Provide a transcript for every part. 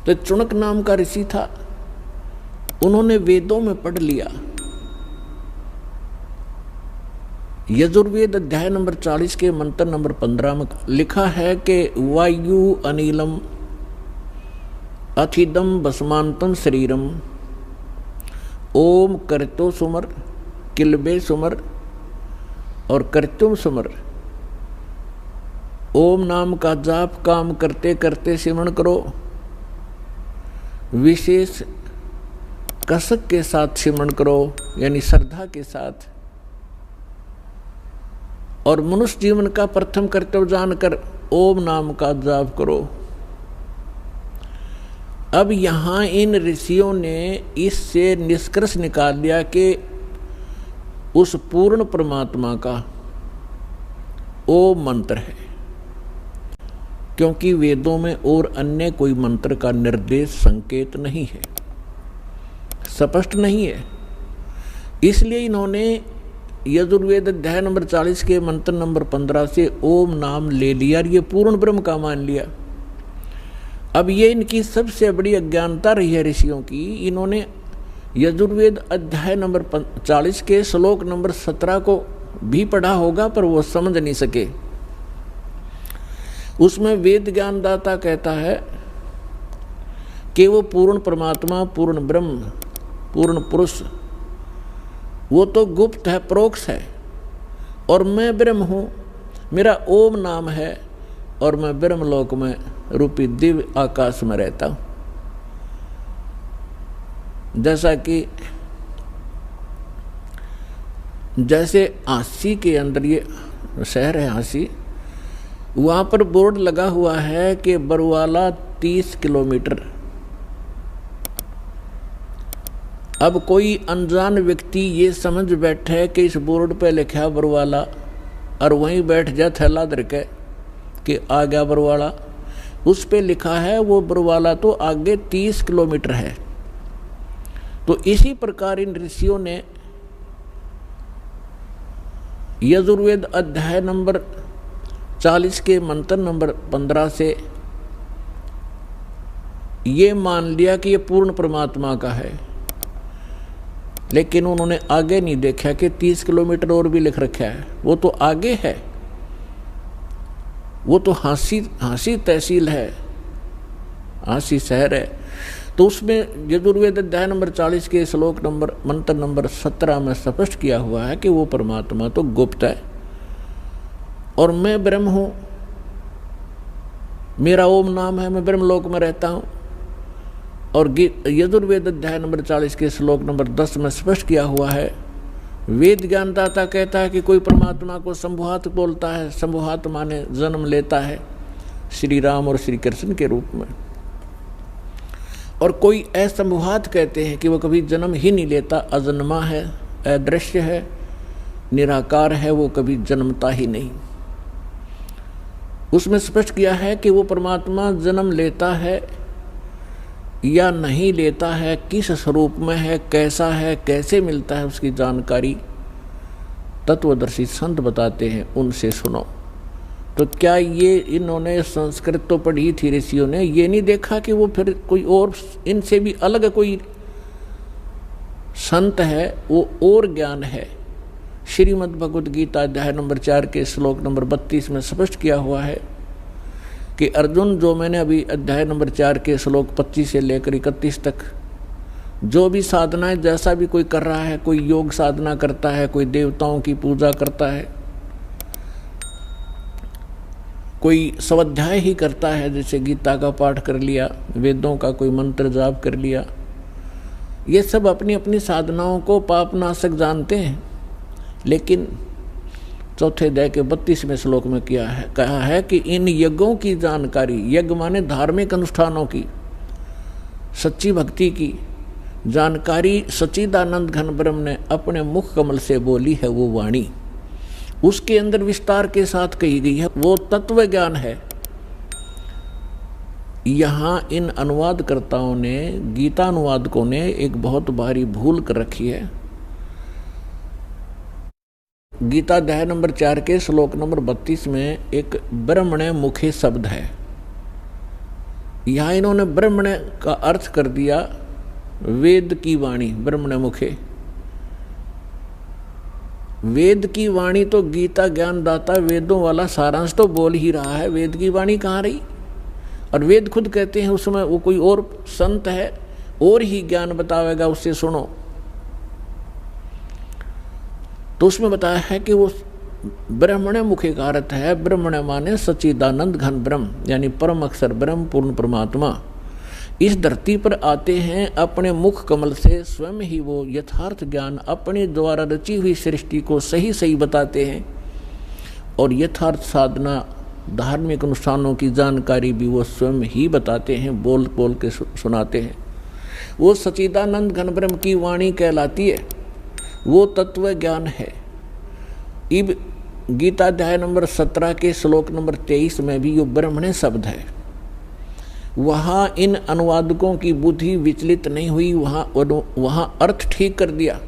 तो चुनक नाम का ऋषि था, उन्होंने वेदों में पढ़ लिया। यजुर्वेद अध्याय नंबर 40 के मंत्र नंबर 15 में लिखा है कि वायु अनिलम अथिदम भस्मांतम शरीरम ओम करतो सुमर किलबे सुमर और करतुम सुमर। ओम नाम का जाप काम करते करते सिमरण करो, विशेष कसक के साथ सिमरण करो, यानी श्रद्धा के साथ। और मनुष्य जीवन का प्रथम कर्तव्य जानकर ओम नाम का जाप करो। अब यहाँ इन ऋषियों ने इससे निष्कर्ष निकाल दिया कि उस पूर्ण परमात्मा का ओम मंत्र है, क्योंकि वेदों में और अन्य कोई मंत्र का निर्देश संकेत नहीं है, स्पष्ट नहीं है। इसलिए इन्होंने यजुर्वेद अध्याय नंबर 40 के मंत्र नंबर 15 से ओम नाम ले लिया और ये पूर्ण ब्रह्म का मान लिया। अब ये इनकी सबसे बड़ी अज्ञानता रही है ऋषियों की। इन्होंने यजुर्वेद अध्याय नंबर 40 के श्लोक नंबर 17 को भी पढ़ा होगा, पर वो समझ नहीं सके। उसमें वेद ज्ञानदाता कहता है कि वो पूर्ण परमात्मा, पूर्ण ब्रह्म, पूर्ण पुरुष, वो तो गुप्त है, परोक्ष है, और मैं ब्रह्म हूँ, मेरा ओम नाम है, और मैं ब्रह्मलोक में रूपी दिव्य आकाश में रहता हूँ। जैसे आसी के अंदर, ये शहर है आसी, वहाँ पर बोर्ड लगा हुआ है कि बरवाला 30 किलोमीटर। अब कोई अनजान व्यक्ति ये समझ बैठे कि इस बोर्ड पे लिखा बरवाला, और वहीं बैठ जाए थैला धर के कि आ गया बरवाला। उस पे लिखा है वो बरवाला तो आगे 30 किलोमीटर है। तो इसी प्रकार इन ऋषियों ने यजुर्वेद अध्याय नंबर 40 के मंत्र नंबर 15 से ये मान लिया कि ये पूर्ण परमात्मा का है, लेकिन उन्होंने आगे नहीं देखा कि 30 किलोमीटर और भी लिख रखा है। वो तो आगे है, वो तो हांसी तहसील है, हांसी शहर है। तो उसमें यजुर्वेद अध्याय नंबर 40 के श्लोक नंबर मंत्र नंबर 17 में स्पष्ट किया हुआ है कि वो परमात्मा तो गुप्त है और मैं ब्रह्म हूँ, मेरा ओम नाम है, मैं ब्रह्मलोक में रहता हूँ। और यजुर्वेद अध्याय नंबर 40 के श्लोक नंबर 10 में स्पष्ट किया हुआ है, वेद ज्ञानदाता कहता है कि कोई परमात्मा को शंभुहात बोलता है। शंभुहात माने जन्म लेता है, श्री राम और श्री कृष्ण के रूप में। और कोई असंभुहात कहते हैं कि वो कभी जन्म ही नहीं लेता, अजन्मा है, अदृश्य है, निराकार है, वो कभी जन्मता ही नहीं। उसमें स्पष्ट किया है कि वो परमात्मा जन्म लेता है या नहीं लेता है, किस स्वरूप में है, कैसा है, कैसे मिलता है, उसकी जानकारी तत्वदर्शी संत बताते हैं, उनसे सुनो। तो क्या ये इन्होंने संस्कृत तो पढ़ी थी ऋषियों ने, ये नहीं देखा कि वो फिर कोई और इनसे भी अलग कोई संत है, वो और ज्ञान है। श्रीमद् भगवद गीता अध्याय नंबर 4 के श्लोक नंबर 32 में स्पष्ट किया हुआ है कि अर्जुन, जो मैंने अभी अध्याय नंबर 4 के श्लोक 25 से लेकर 31 तक जो भी साधनाएं, जैसा भी कोई कर रहा है, कोई योग साधना करता है, कोई देवताओं की पूजा करता है, कोई स्वाध्याय ही करता है, जैसे गीता का पाठ कर लिया, वेदों का कोई मंत्र जाप कर लिया, ये सब अपनी अपनी साधनाओं को पापनाशक जानते हैं। लेकिन चौथे अध्याय के 32वें श्लोक में किया है, कहा है कि इन यज्ञों की जानकारी, यज्ञ माने धार्मिक अनुष्ठानों की, सच्ची भक्ति की जानकारी सच्चिदानंद घन ब्रह्म ने अपने मुख कमल से बोली है, वो वाणी उसके अंदर विस्तार के साथ कही गई है, वो तत्व ज्ञान है। यहाँ इन अनुवादकर्ताओं ने, गीता अनुवादकों ने एक बहुत भारी भूल कर रखी है। गीता अध्याय नंबर 4 के श्लोक नंबर 32 में एक ब्रह्मणे मुखे शब्द है, यहाँ इन्होंने ब्रह्मण्य का अर्थ कर दिया वेद की वाणी, ब्रह्मण्य मुखे। वेद की वाणी तो गीता ज्ञानदाता वेदों वाला सारांश तो बोल ही रहा है, वेद की वाणी कहाँ रही? और वेद खुद कहते हैं उसमें वो कोई और संत है और ही ज्ञान बतावेगा, उससे सुनो। तो उसमें बताया है कि वो ब्रह्मण्य मुखे का अर्थ है, ब्रह्मण्य माने सच्चिदानंद घन ब्रह्म, यानी परम अक्षर ब्रह्म पूर्ण परमात्मा इस धरती पर आते हैं अपने मुख कमल से, स्वयं ही वो यथार्थ ज्ञान अपने द्वारा रची हुई सृष्टि को सही सही बताते हैं और यथार्थ साधना धार्मिक अनुष्ठानों की जानकारी भी वो स्वयं ही बताते हैं, बोल बोल के सुनाते हैं। वो सच्चिदानंद घन ब्रह्म की वाणी कहलाती है, वो तत्व ज्ञान है। इब गीता अध्याय नंबर 17 के श्लोक नंबर 23 में भी यो ब्रह्मण्य शब्द है। वहाँ इन अनुवादकों की बुद्धि विचलित नहीं हुई, वहाँ अर्थ ठीक कर दिया।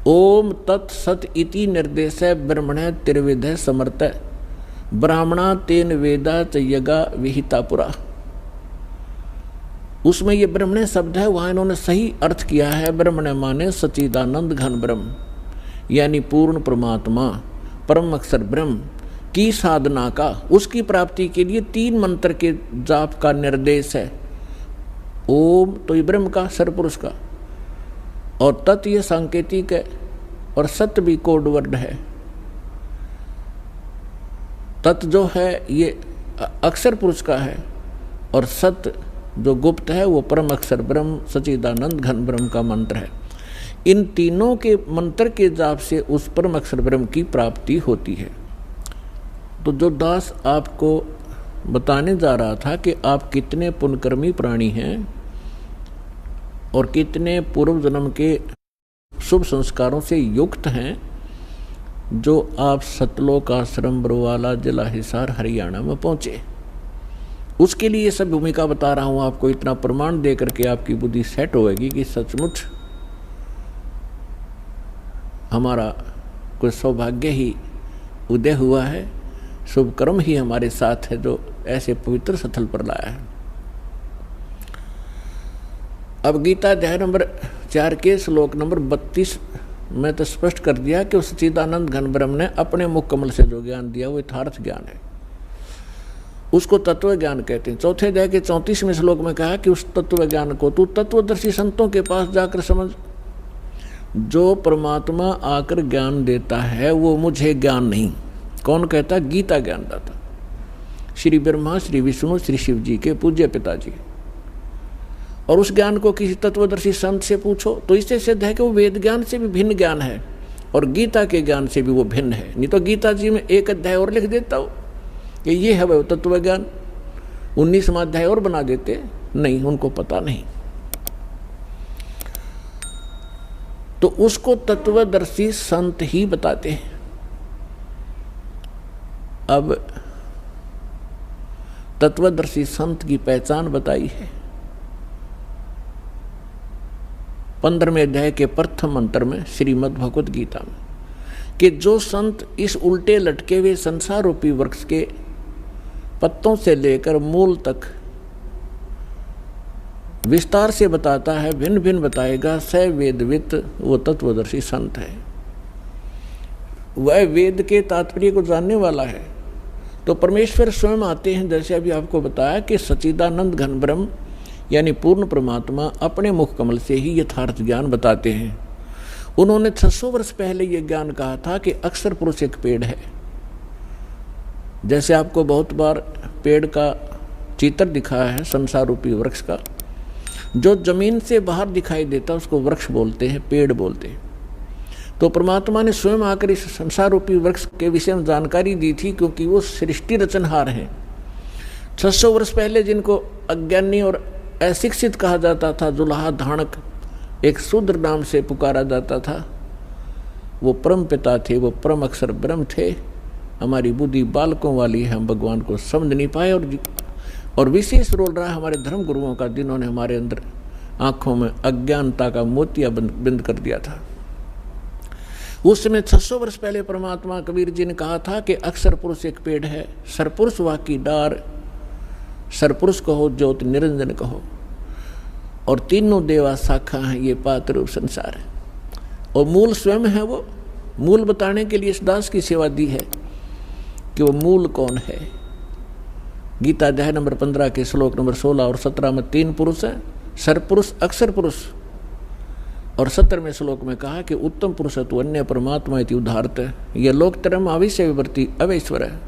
ओम तत्सत इति निर्देश ब्रह्मण्य त्रिविध समर्थ ब्राह्मणा तेन वेदा च यगा विहिता पुरा। उसमें ये ब्रह्मण्य शब्द है, वहाँ इन्होंने सही अर्थ किया है। ब्रह्मण्य माने सच्चिदानंद घन ब्रह्म, यानी पूर्ण परमात्मा परम अक्षर ब्रह्म की साधना का, उसकी प्राप्ति के लिए 3 मंत्र के जाप का निर्देश है। ओम तो ये ब्रह्म का, सरपुरुष का, और तत् ये सांकेतिक है, और सत्य भी कोड वर्ड है। तत् जो है ये अक्षर पुरुष का है, और सत्य जो गुप्त है वो परम अक्षर ब्रह्म सच्चिदानंद घन ब्रह्म का मंत्र है। इन तीनों के मंत्र के जाप से उस परम अक्षर ब्रह्म की प्राप्ति होती है। तो जो दास आपको बताने जा रहा था कि आप कितने पुण्यकर्मी प्राणी हैं और कितने पूर्व जन्म के शुभ संस्कारों से युक्त हैं, जो आप सतलोक आश्रम बरवाला जिला हिसार हरियाणा में पहुंचे, उसके लिए सब भूमिका बता रहा हूं आपको। इतना प्रमाण दे करके आपकी बुद्धि सेट होएगी कि सचमुच हमारा कोई सौभाग्य ही उदय हुआ है, शुभ कर्म ही हमारे साथ है जो ऐसे पवित्र स्थल पर लाया है। अब गीता अध्याय नंबर 4 के श्लोक नंबर 32 में तो स्पष्ट कर दिया कि उस सच्चिदानंद घन ब्रह्म ने अपने मुख कमल से जो ज्ञान दिया वो यथार्थ ज्ञान है, उसको तत्व ज्ञान कहते हैं। चौथे अध्याय के 34वें श्लोक में कहा कि उस तत्व ज्ञान को तू तत्वदर्शी संतों के पास जाकर समझ। जो परमात्मा आकर ज्ञान देता है वो मुझे ज्ञान नहीं, कौन कहता? गीता ज्ञानदाता श्री ब्रह्मा श्री विष्णु श्री शिव जी के पूज्य पिताजी। और उस ज्ञान को किसी तत्वदर्शी संत से पूछो तो इससे सिद्ध है कि वो वेद ज्ञान से भी भिन्न ज्ञान है और गीता के ज्ञान से भी वो भिन्न है। नहीं तो गीता जी में एक अध्याय और लिख देता हो कि ये है वो तत्व ज्ञान, 19वां अध्याय और बना देते, नहीं, उनको पता नहीं। तो उसको तत्वदर्शी संत ही बताते हैं। अब तत्वदर्शी संत की पहचान बताई है 15वें अध्याय के प्रथम मंत्र में श्रीमद् भगवत गीता में, कि जो संत इस उल्टे लटके हुए संसार रूपी वृक्ष के पत्तों से लेकर मूल तक विस्तार से बताता है, भिन्न भिन्न बताएगा, स वेदवित वो तत्वदर्शी संत है। वह वेद के तात्पर्य को जानने वाला है। तो परमेश्वर स्वयं आते हैं, जैसे अभी आपको बताया कि सच्चिदानंद घन ब्रह्म यानी पूर्ण परमात्मा अपने मुख कमल से ही यथार्थ ज्ञान बताते हैं। उन्होंने 600 वर्ष पहले ये ज्ञान कहा था कि अक्षर पुरुष एक पेड़ है। जैसे आपको बहुत बार पेड़ का चित्र दिखाया है संसार रूपी वृक्ष का, जो जमीन से बाहर दिखाई देता उसको वृक्ष बोलते हैं, पेड़ बोलते हैं। तो परमात्मा ने स्वयं आकर इस संसार रूपी वृक्ष के विषय में जानकारी दी थी, क्योंकि वो सृष्टि रचनहार हैं। 600 वर्ष पहले जिनको अज्ञानी और अशिक्षित कहा जाता था, जुलाहा धाणक एक शूद्र नाम से पुकारा जाता था, वो परम पिता थे, वो परम अक्षर ब्रह्म थे। हमारी बुद्धि बालकों वाली है, हम भगवान को समझ नहीं पाए। और विशेष रोल रहा है हमारे धर्म गुरुओं का, जिन्होंने हमारे अंदर आँखों में अज्ञानता का मोतिया बिंद कर दिया था। उस समय 600 वर्ष पहले परमात्मा कबीर जी ने कहा था कि अक्षर पुरुष एक पेड़ है, सरपुरुष वाकी डार, सरपुरुष कहो ज्योति निरंजन कहो, और तीनों देवा शाखा हैं, ये पात्र रूप संसार है। और मूल स्वयं है। वो मूल बताने के लिए इस दास की सेवा दी है कि वो मूल कौन है। गीता अध्याय नंबर 15 के श्लोक नंबर 16 और 17 में 3 पुरुष हैं, सरपुरुष, अक्षर पुरुष, और 17वें श्लोक में कहा कि उत्तम पुरुष तो अन्य परमात्मा इति उदाहरत है, यह लोकतरम अविश्य विवर्ती अवैश्वर है,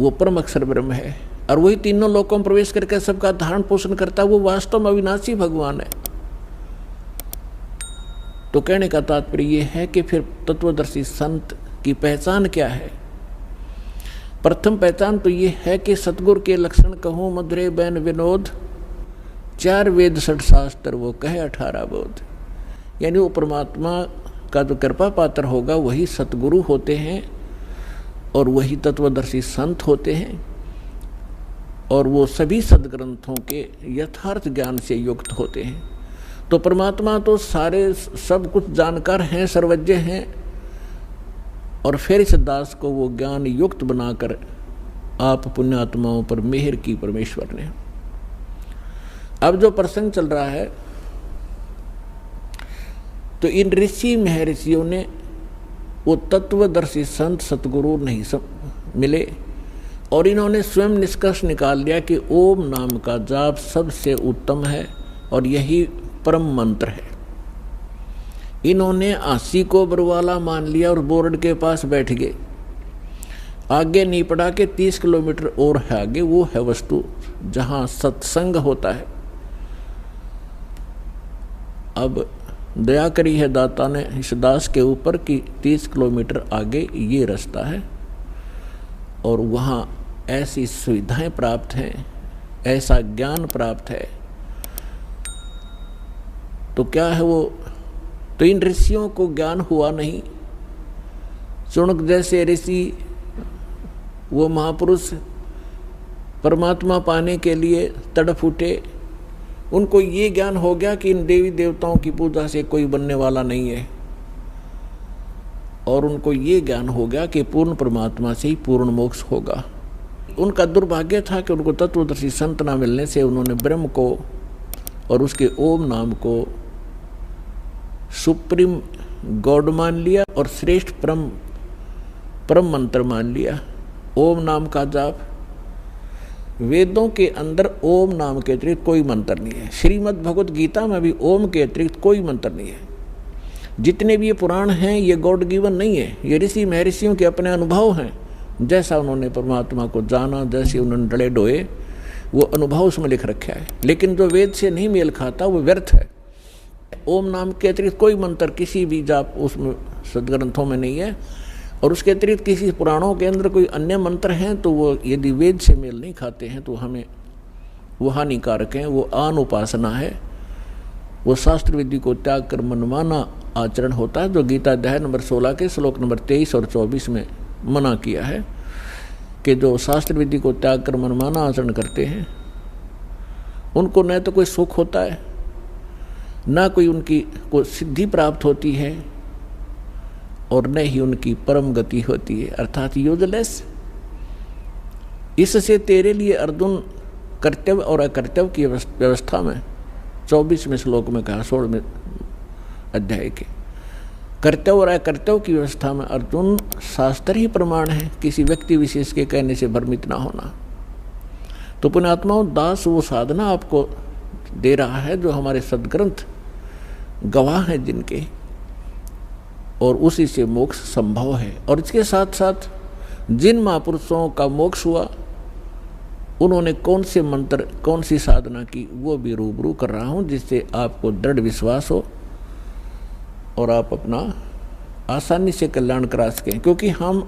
वो परम अक्षर ब्रह्म है, और वही तीनों लोकों में प्रवेश करके सबका धारण पोषण करता है। वो वास्तव में अविनाशी भगवान है। तो कहने का तात्पर्य यह है कि फिर तत्वदर्शी संत की पहचान क्या है। प्रथम पहचान तो ये है कि सतगुरु के लक्षण कहूँ मधुरे बैन विनोद, 4 वेद 6 शास्त्र वो कहे 18 बोध। यानी वो परमात्मा का जो कृपा पात्र होगा वही सतगुरु होते हैं और वही तत्वदर्शी संत होते हैं, और वो सभी सदग्रंथों के यथार्थ ज्ञान से युक्त होते हैं। तो परमात्मा तो सारे सब कुछ जानकार हैं, सर्वज्ञ हैं, और फिर इस दास को वो ज्ञान युक्त बनाकर आप पुण्यात्माओं पर मेहर की परमेश्वर ने। अब जो प्रसंग चल रहा है, तो इन ऋषि महर्षियों ने वो तत्वदर्शी संत सतगुरु नहीं मिले, और इन्होंने स्वयं निष्कर्ष निकाल लिया कि ओम नाम का जाप सबसे उत्तम है और यही परम मंत्र है। इन्होंने आसी को बरवाला मान लिया और बोर्ड के पास बैठ गए। आगे नहीं पड़ा कि 30 किलोमीटर और है आगे वो है वस्तु जहां सत्संग होता है। अब दया करी है दाता ने इस दास के ऊपर कि 30 किलोमीटर आगे ये रास्ता है और वहाँ ऐसी सुविधाएं प्राप्त हैं, ऐसा ज्ञान प्राप्त है। तो क्या है वो? तो इन ऋषियों को ज्ञान हुआ नहीं। चुनक जैसे ऋषि, वो महापुरुष परमात्मा पाने के लिए तड़फ उठे। उनको ये ज्ञान हो गया कि इन देवी देवताओं की पूजा से कोई बनने वाला नहीं है, और उनको ये ज्ञान हो गया कि पूर्ण परमात्मा से ही पूर्ण मोक्ष होगा। उनका दुर्भाग्य था कि उनको तत्वदर्शी संत ना मिलने से उन्होंने ब्रह्म को और उसके ओम नाम को सुप्रीम गॉड मान लिया और श्रेष्ठ परम मंत्र मान लिया। ओम नाम का जाप, वेदों के अंदर ओम नाम के अतिरिक्त कोई मंत्र नहीं है। श्रीमद् भगवत गीता में भी ओम के अतिरिक्त कोई मंत्र नहीं है। जितने भी ये पुराण हैं ये गॉड गिवन नहीं है, ये ऋषि महर्षियों के अपने अनुभव हैं। जैसा उन्होंने परमात्मा को जाना, जैसे उन्होंने डले डोए, वो अनुभव उसमें लिख रखा है। लेकिन जो वेद से नहीं मेल खाता वो व्यर्थ है। ओम नाम के अतिरिक्त कोई मंत्र किसी भी जाप उसमें सदग्रंथों में नहीं है, और उसके अतिरिक्त किसी पुराणों के अंदर कोई अन्य मंत्र हैं तो वो यदि वेद से मेल नहीं खाते हैं तो हमें वो हानिकारक हैं। वो आन उपासना है, वो शास्त्र विधि को त्याग कर मनमाना आचरण होता है, जो गीता अध्याय नंबर 16 के श्लोक नंबर 23 और 24 में मना किया है कि जो शास्त्र विधि को त्याग कर मनमाना आचरण करते हैं उनको न तो कोई सुख होता है, न कोई उनकी को सिद्धि प्राप्त होती है, और न ही उनकी परम गति होती है, अर्थात यूजलेस। इससे तेरे लिए अर्जुन कर्तव्य और अकर्तव्य की व्यवस्था में 24वें श्लोक में कहा, 16वें अध्याय के कर्तव्य और अकर्तव्य की व्यवस्था में अर्जुन शास्त्र ही प्रमाण है, किसी व्यक्ति विशेष के कहने से भ्रमित ना होना। तो पुण्यात्माओं, दास वो साधना आपको दे रहा है जो हमारे सदग्रंथ गवाह हैं जिनके, और उसी से मोक्ष संभव है। और इसके साथ साथ जिन महापुरुषों का मोक्ष हुआ उन्होंने कौन से मंत्र, कौन सी साधना की, वो भी रूबरू कर रहा हूँ, जिससे आपको दृढ़ विश्वास हो और आप अपना आसानी से कल्याण करा सकें। क्योंकि हम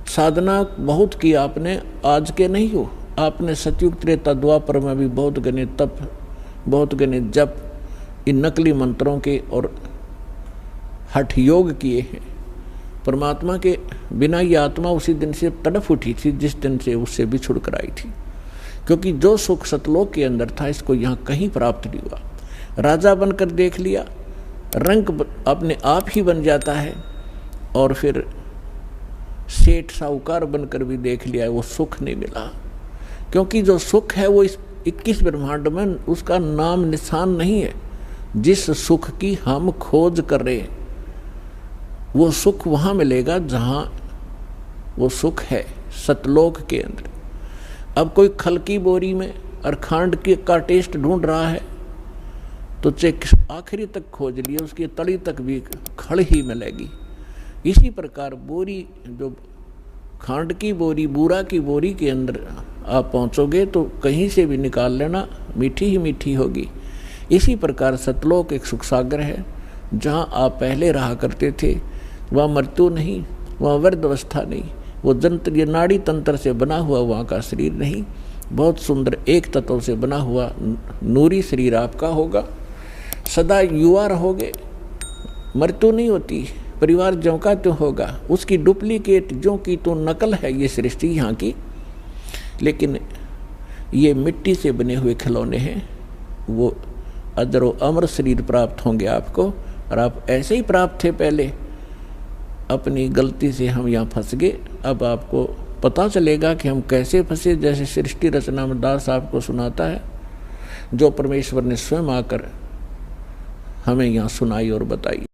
साधना बहुत की आपने, आज के नहीं हो, आपने सतयुग त्रेता द्वापर में भी बहुत गने तप, बहुत गने जप, इन नकली मंत्रों के और हठ योग किए हैं। परमात्मा के बिना ये आत्मा उसी दिन से तड़फ उठी थी जिस दिन से उससे बिछुड़ कर आई थी, क्योंकि जो सुख सतलोक के अंदर था इसको यहाँ कहीं प्राप्त नहीं हुआ। राजा बनकर देख लिया, रंग अपने आप ही बन जाता है। और फिर सेठ साहूकार बनकर भी देख लिया है, वो सुख नहीं मिला। क्योंकि जो सुख है वो इस 21 ब्रह्मांड में उसका नाम निशान नहीं है। जिस सुख की हम खोज कर रहे हैं वो सुख वहाँ मिलेगा जहाँ वो सुख है, सतलोक के अंदर। अब कोई खल की बोरी में और खांड का टेस्ट ढूंढ रहा है तो चेक आखिरी तक खोज लिए, उसकी तली तक भी खड़ ही मिलेगी। इसी प्रकार बोरी, जो खांड की बोरी, बूरा की बोरी के अंदर आप पहुंचोगे तो कहीं से भी निकाल लेना, मीठी ही मीठी होगी। इसी प्रकार सतलोक एक सुख सागर है, जहां आप पहले रहा करते थे। वह मृत्यु नहीं, वह वृद्ध अवस्था नहीं, वो जंत्र, ये नाड़ी तंत्र से बना हुआ वहाँ का शरीर नहीं, बहुत सुंदर एक तत्व से बना हुआ नूरी शरीर आपका होगा। सदा युवा रहोगे, मृत्यु नहीं होती, परिवार ज्यों का त्यों होगा, उसकी डुप्लीकेट ज्यों की तो नकल है ये सृष्टि यहाँ की। लेकिन ये मिट्टी से बने हुए खिलौने हैं, वो अजर व अमर शरीर प्राप्त होंगे आपको। और आप ऐसे ही प्राप्त थे पहले, अपनी गलती से हम यहाँ फंस गए। अब आपको पता चलेगा कि हम कैसे फंसे, जैसे सृष्टि रचना में दास आपको सुनाता है, जो परमेश्वर ने स्वयं आकर हमें यहाँ सुनाई और बताई।